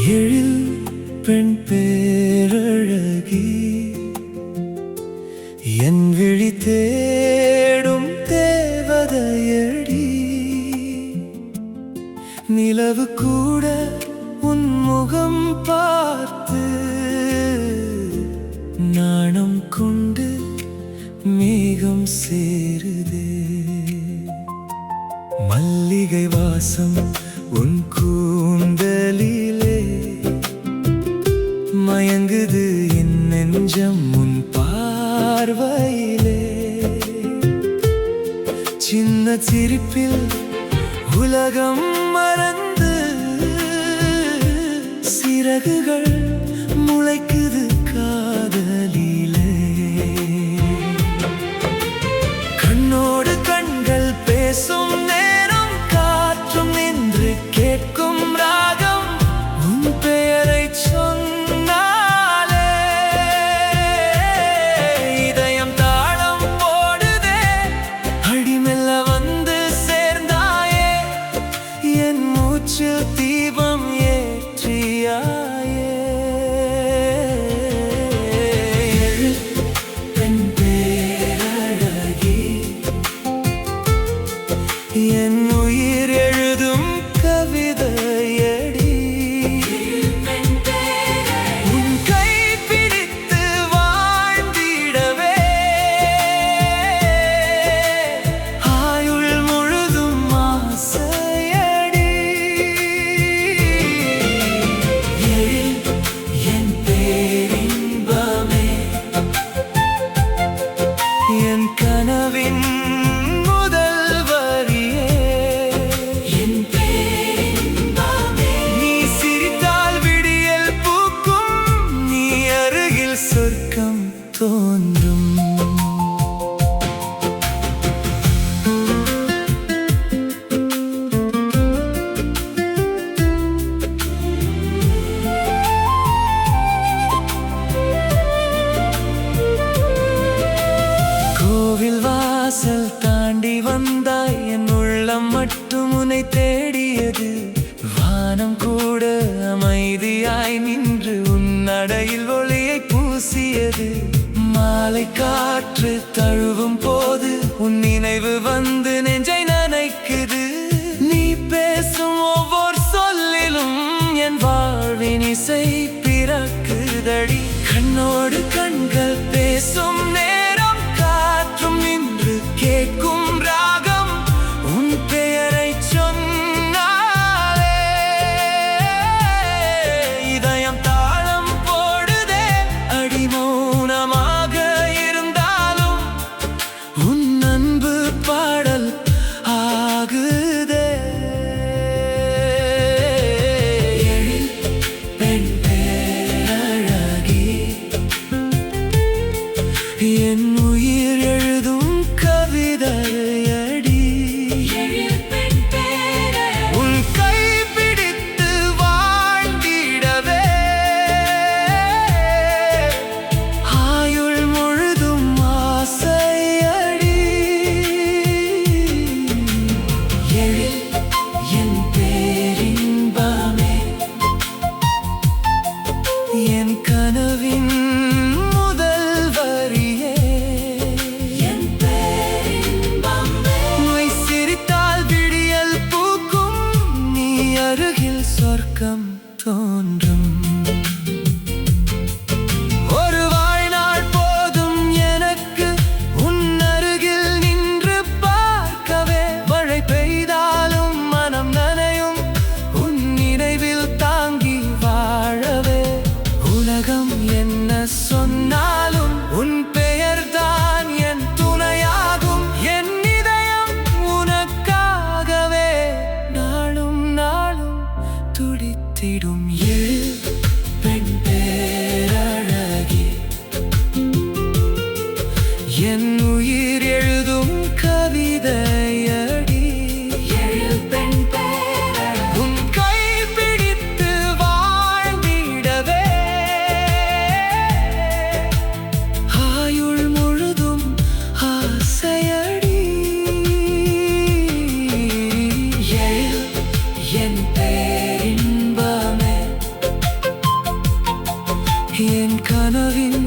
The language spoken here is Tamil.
எழில் பெண் பேரழகி என் விழி தேடும் தேவதையடி. நிலவு கூட உன் முகம் பார்த்து நாணம் கொண்டு மேகம் சேருதே. மல்லிகை வாசம் உன் கூந்தலிலே மயங்குது என் நெஞ்சம் உன் பார்வையிலே. சின்ன சிரிப்பில் உலகம் மறந்து சிறகுகள் முளைக்குது காதலிலே. கண்ணோடு கண்கள் பேசும் நேரம் காற்றும் நின்று கேட்கும் ராகம் உன் பெயரை சொன்னாலே இதயம் தாளம் போடுதே. அடிமெல்ல வந்து சேர்ந்தாயே என் மூச்சில் தீபம் ஏற்றியாயே. பெண் பேரழகி என் உயிர் எழுதும் கவிதையடி. உன் கை பிடித்து வாழ்ந்திடவே ஆயுள் முழுதும் ஆசையடி. என் பேரின்பமே என் கனவின் முதல் வரியே. நீ சிரித்தால் விடியல் பூக்கும், நீ அருகில் சொர்க்கம் தோன்றும். கோவில் வாசல் தாண்டி வந்தாய் என் உள்ளம் மட்டும் உன்னை தேடியது. வானம் கூட அமைதியாய் நின்று உன் நடையில் ஒளியை பூசியது. மாலை காற்று தழுவும் போது உன் நினைவு வந்து நெஞ்சை நனைக்குது. நீ பேசும் ஒவ்வொரு சொல்லிலும் என் வாழ்வின் இசை பிறக்குதடி. கண்ணோடு கண்கள் பேசும் நேரம் காற்றும் நின்று கேட்கும் ராகம் உன் பெயரை சொன்னாலே இதயம் தாளம் போடுதே. அடி மௌனமாக இருந்தாலும் உன் அன்பு பாடல் ஆகுதே. பெண் பேரழகி என் உயிர் எழுதும் கவிதையடி. உன் கை பிடித்து வாழ்ந்திடவே ஆயுள் முழுதும் ஆசையடி. என் பேரின்பமே என் கனவின் முதல் வரியே. நீ சிரித்தால் விடியல் பூக்கும், நீ அருகில் சொர்க்கம் தோன்றும். ஒரு வாழ்நாள் போதும் எனக்கு உன் அருகில் நின்று பார்க்கவே. மழை பெய்தாலும் மனம் நனையும் உன் நினைவில் தாங்கி வாழவே. உலகம் என்ன சொன்னாலும் உன் பெயர்தான் என் துணையாகும். என் இதயம் உனக்காகவே நாளும் நாளும் துடித்திடும். பெண் பேரழகி என் உயிர் எழுதும் கவிதையடி. உன் கை பிடித்து வாழ்ந்திடவே ஆயுள் முழுதும் ஆசையடி. என் பேரின்பமே கனவின்